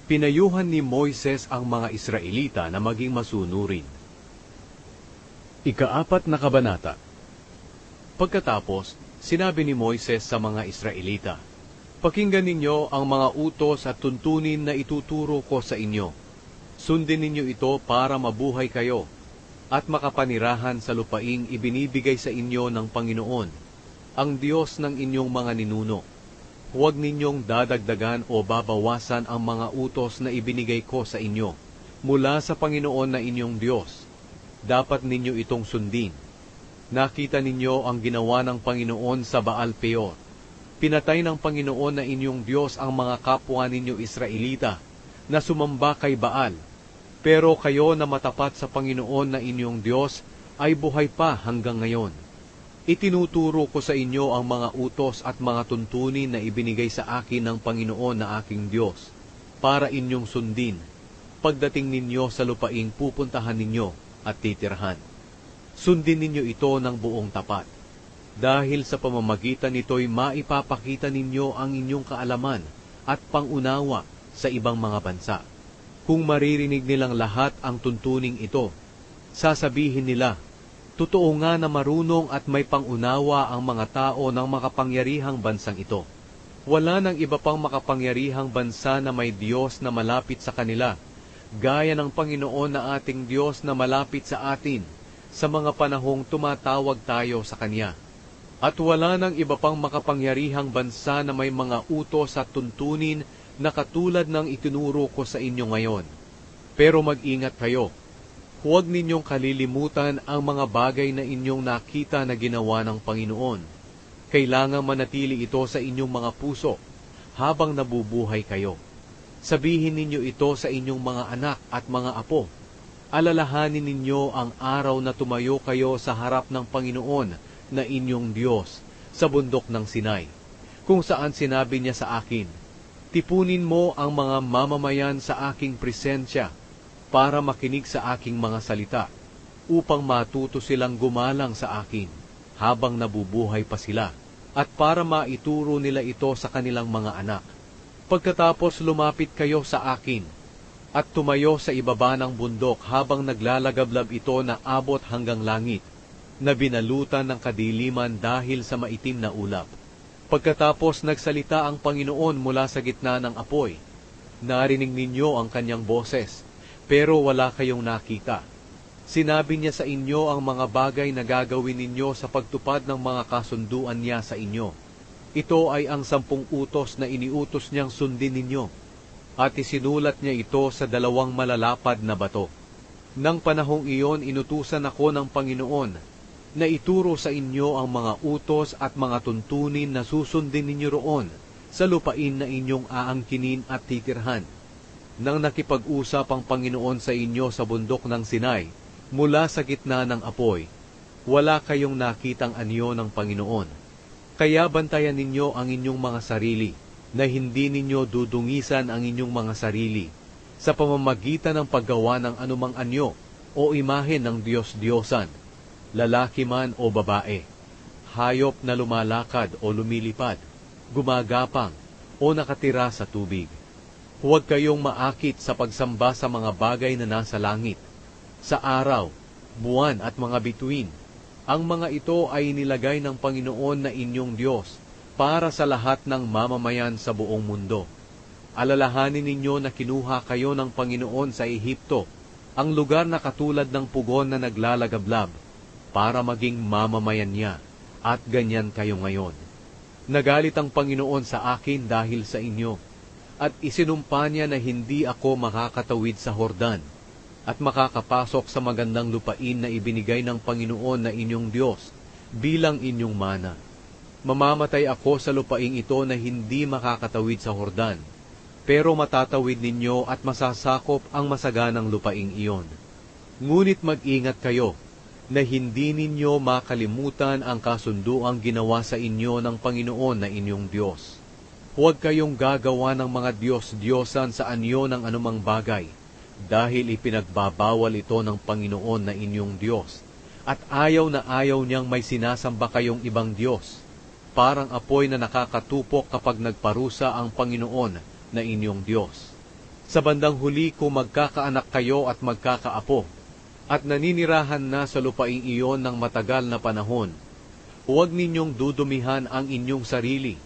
Pinayuhan ni Moises ang mga Israelita na maging masunurin. Ika-4 na kabanata. Pagkatapos, sinabi ni Moises sa mga Israelita, "Pakinggan ninyo ang mga utos at tuntunin na ituturo ko sa inyo. Sundin ninyo ito para mabuhay kayo at makapanirahan sa lupaing ibinibigay sa inyo ng Panginoon, ang Diyos ng inyong mga ninuno. Huwag ninyong dadagdagan o babawasan ang mga utos na ibinigay ko sa inyo mula sa Panginoon na inyong Diyos. Dapat ninyo itong sundin. Nakita ninyo ang ginawa ng Panginoon sa Baal Peor. Pinatay ng Panginoon na inyong Diyos ang mga kapwa ninyo Israelita na sumamba kay Baal. Pero kayo na matapat sa Panginoon na inyong Diyos ay buhay pa hanggang ngayon. Itinuturo ko sa inyo ang mga utos at mga tuntunin na ibinigay sa akin ng Panginoon na aking Diyos, para inyong sundin, pagdating ninyo sa lupaing pupuntahan ninyo at titirhan. Sundin ninyo ito ng buong tapat, dahil sa pamamagitan nito'y maipapakita ninyo ang inyong kaalaman at pangunawa sa ibang mga bansa. Kung maririnig nilang lahat ang tuntuning ito, sasabihin nila, 'Totoo nga na marunong at may pangunawa ang mga tao ng makapangyarihang bansang ito. Wala nang iba pang makapangyarihang bansa na may Diyos na malapit sa kanila, gaya ng Panginoon na ating Diyos na malapit sa atin sa mga panahong tumatawag tayo sa Kanya. At wala nang iba pang makapangyarihang bansa na may mga utos at tuntunin na katulad ng itinuro ko sa inyo ngayon. Pero mag-ingat kayo. Huwag ninyong kalilimutan ang mga bagay na inyong nakita na ginawa ng Panginoon. Kailangang manatili ito sa inyong mga puso habang nabubuhay kayo. Sabihin ninyo ito sa inyong mga anak at mga apo. Alalahanin ninyo ang araw na tumayo kayo sa harap ng Panginoon na inyong Diyos sa bundok ng Sinai, kung saan sinabi niya sa akin, "Tipunin mo ang mga mamamayan sa aking presensya para makinig sa aking mga salita, upang matuto silang gumalang sa akin habang nabubuhay pa sila, at para maituro nila ito sa kanilang mga anak. Pagkatapos lumapit kayo sa akin, at tumayo sa ibaba ng bundok habang naglalagablab ito na abot hanggang langit, na binalutan ng kadiliman dahil sa maitim na ulap. Pagkatapos nagsalita ang Panginoon mula sa gitna ng apoy. Narinig ninyo ang kanyang boses, pero wala kayong nakita. Sinabi niya sa inyo ang mga bagay na gagawin ninyo sa pagtupad ng mga kasunduan niya sa inyo. Ito ay ang 10 utos na iniutos niyang sundin ninyo, at isinulat niya ito sa 2 malalapad na bato. Nang panahong iyon, inutusan ako ng Panginoon na ituro sa inyo ang mga utos at mga tuntunin na susundin ninyo roon sa lupain na inyong aangkinin at titirhan. Nang nakipag-usap ang Panginoon sa inyo sa bundok ng Sinai, mula sa gitna ng apoy, wala kayong nakitang anyo ng Panginoon. Kaya bantayan ninyo ang inyong mga sarili, na hindi ninyo dudungisan ang inyong mga sarili, sa pamamagitan ng paggawa ng anumang anyo o imahe ng Diyos-Diyosan, lalaki man o babae, hayop na lumalakad o lumilipad, gumagapang o nakatira sa tubig. Huwag kayong maakit sa pagsamba sa mga bagay na nasa langit, sa araw, buwan at mga bituin. Ang mga ito ay nilagay ng Panginoon na inyong Diyos para sa lahat ng mamamayan sa buong mundo. Alalahanin ninyo na kinuha kayo ng Panginoon sa Ehipto, ang lugar na katulad ng pugon na naglalagablab, para maging mamamayan niya, at ganyan kayo ngayon. Nagalit ang Panginoon sa akin dahil sa inyo, at isinumpa niya na hindi ako makakatawid sa Hordan at makakapasok sa magandang lupain na ibinigay ng Panginoon na inyong Diyos bilang inyong mana. Mamamatay ako sa lupaing ito na hindi makakatawid sa Hordan, pero matatawid ninyo at masasakop ang masaganang lupaing iyon. Ngunit mag-ingat kayo na hindi ninyo makalimutan ang kasunduang ginawa sa inyo ng Panginoon na inyong Diyos. Huwag kayong gagawa ng mga Diyos-Diyosan sa anyo ng anumang bagay, dahil ipinagbabawal ito ng Panginoon na inyong Diyos, at ayaw na ayaw niyang may sinasamba kayong ibang Diyos, parang apoy na nakakatupok kapag nagparusa ang Panginoon na inyong Diyos. Sa bandang huli kung magkakaanak kayo at magkakaapo, at naninirahan na sa lupaing iyon ng matagal na panahon, huwag ninyong dudumihan ang inyong sarili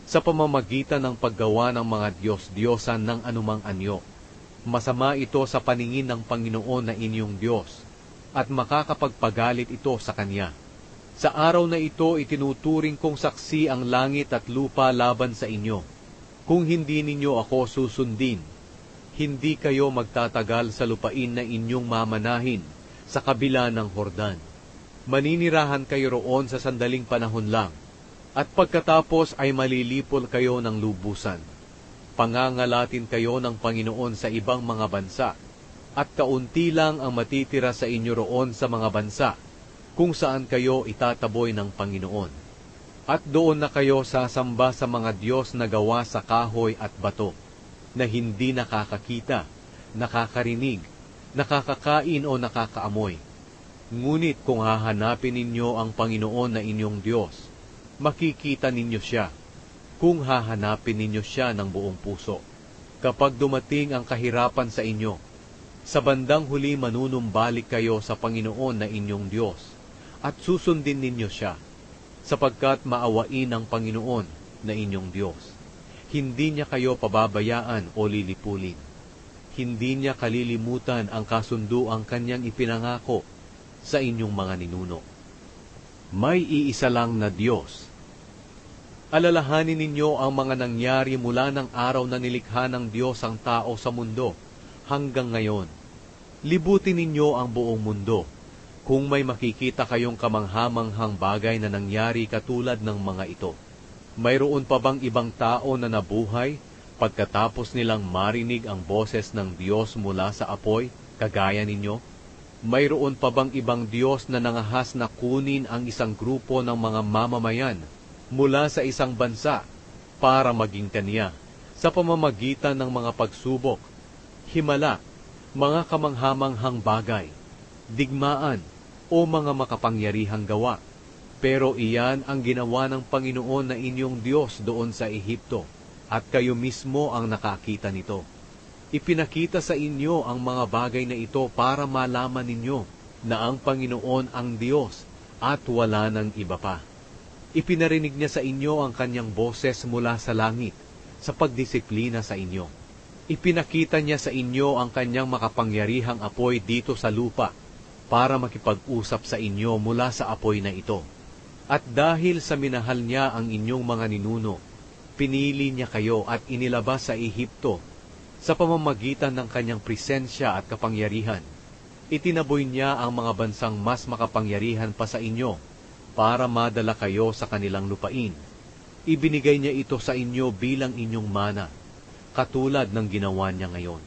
sa pamamagitan ng paggawa ng mga Diyos-Diyosan ng anumang anyo. Masama ito sa paningin ng Panginoon na inyong Diyos, at makakapagpagalit ito sa Kanya. Sa araw na ito, itinuturing kong saksi ang langit at lupa laban sa inyo. Kung hindi ninyo ako susundin, hindi kayo magtatagal sa lupain na inyong mamanahin sa kabila ng Hordan. Maninirahan kayo roon sa sandaling panahon lang, at pagkatapos ay malilipol kayo ng lubusan. Pangangalatin kayo ng Panginoon sa ibang mga bansa, at kaunti lang ang matitira sa inyo roon sa mga bansa, kung saan kayo itataboy ng Panginoon. At doon na kayo sasamba sa mga Diyos na gawa sa kahoy at bato, na hindi nakakakita, nakakarinig, nakakakain o nakakaamoy. Ngunit kung hahanapin ninyo ang Panginoon na inyong Diyos, makikita ninyo siya, kung hahanapin ninyo siya ng buong puso. Kapag dumating ang kahirapan sa inyo, sa bandang huli manunumbalik kayo sa Panginoon na inyong Diyos, at susundin ninyo siya, sapagkat maawain ang Panginoon na inyong Diyos. Hindi niya kayo pababayaan o lilipulin. Hindi niya kalilimutan ang kasunduang kanyang ipinangako sa inyong mga ninuno. May iisa lang na Diyos. Alalahanin ninyo ang mga nangyari mula ng araw na nilikha ng Diyos ang tao sa mundo hanggang ngayon. Libutin ninyo ang buong mundo kung may makikita kayong kamanghamanghang bagay na nangyari katulad ng mga ito. Mayroon pa bang ibang tao na nabuhay pagkatapos nilang marinig ang boses ng Diyos mula sa apoy, kagaya ninyo? Mayroon pa bang ibang Diyos na nangahas na kunin ang isang grupo ng mga mamamayan mula sa isang bansa para maging kaniya sa pamamagitan ng mga pagsubok, himala, mga kamanghamanghang bagay, digmaan o mga makapangyarihang gawa? Pero iyan ang ginawa ng Panginoon na inyong Diyos doon sa Ehipto, at kayo mismo ang nakakita nito. Ipinakita sa inyo ang mga bagay na ito para malaman ninyo na ang Panginoon ang Diyos at wala ng iba pa. Ipinarinig niya sa inyo ang kanyang boses mula sa langit sa pagdisiplina sa inyo. Ipinakita niya sa inyo ang kanyang makapangyarihang apoy dito sa lupa para makipag-usap sa inyo mula sa apoy na ito. At dahil sa minahal niya ang inyong mga ninuno, pinili niya kayo at inilabas sa Ehipto sa pamamagitan ng kanyang presensya at kapangyarihan. Itinaboy niya ang mga bansang mas makapangyarihan pa sa inyo para madala kayo sa kanilang lupain. Ibinigay niya ito sa inyo bilang inyong mana, katulad ng ginawa niya ngayon.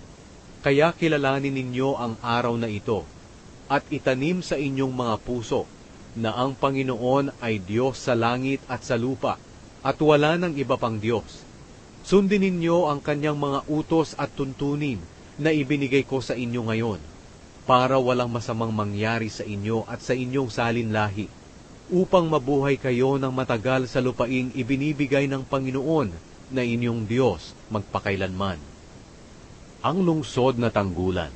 Kaya kilalanin ninyo ang araw na ito, at itanim sa inyong mga puso na ang Panginoon ay Diyos sa langit at sa lupa, at wala ng iba pang Diyos. Sundin ninyo ang kanyang mga utos at tuntunin na ibinigay ko sa inyo ngayon, para walang masamang mangyari sa inyo at sa inyong salinlahi, upang mabuhay kayo ng matagal sa lupaing ibinibigay ng Panginoon na inyong Diyos magpakailanman. Ang lungsod na tanggulan.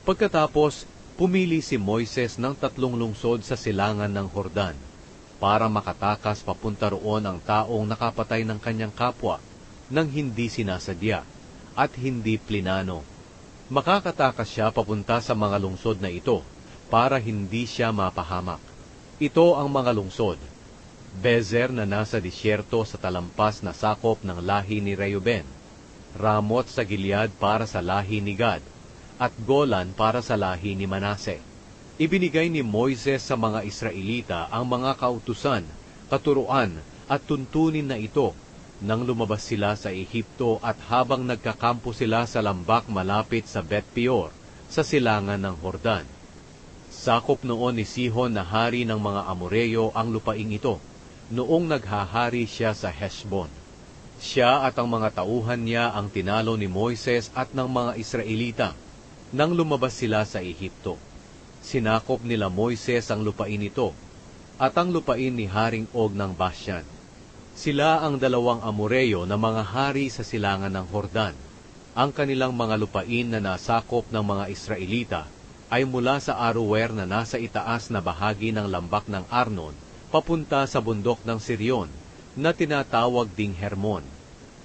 Pagkatapos, pumili si Moises ng 3 lungsod sa silangan ng Hordan, para makatakas papunta roon ang taong nakapatay ng kanyang kapwa nang hindi sinasadya at hindi plinano. Makakatakas siya papunta sa mga lungsod na ito para hindi siya mapahamak. Ito ang mga lungsod: Bezer na nasa disyerto sa talampas na sakop ng lahi ni Reuben, Ramot sa Gilead para sa lahi ni Gad, at Golan para sa lahi ni Manase. Ibinigay ni Moises sa mga Israelita ang mga kautusan, katuruan at tuntunin na ito nang lumabas sila sa Ehipto at habang nagkakampo sila sa lambak malapit sa Bet-peor sa silangan ng Hordan. Sakop noon ni Sihon na hari ng mga Amoreyo ang lupaing ito, noong naghahari siya sa Heshbon. Siya at ang mga tauhan niya ang tinalo ni Moises at ng mga Israelita nang lumabas sila sa Ehipto. Sinakop nila Moises ang lupain ito at ang lupain ni Haring Og ng Bashan. Sila ang 2 Amoreyo na mga hari sa silangan ng Hordan, Ang kanilang mga lupain na nasakop ng mga Israelita ay mula sa Aroer na nasa itaas na bahagi ng lambak ng Arnon papunta sa bundok ng Sirion na tinatawag ding Hermon,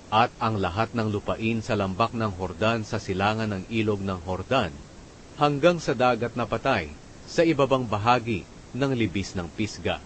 at ang lahat ng lupain sa lambak ng Hordan sa silangan ng ilog ng Hordan hanggang sa dagat na patay sa ibabang bahagi ng libis ng Pisga.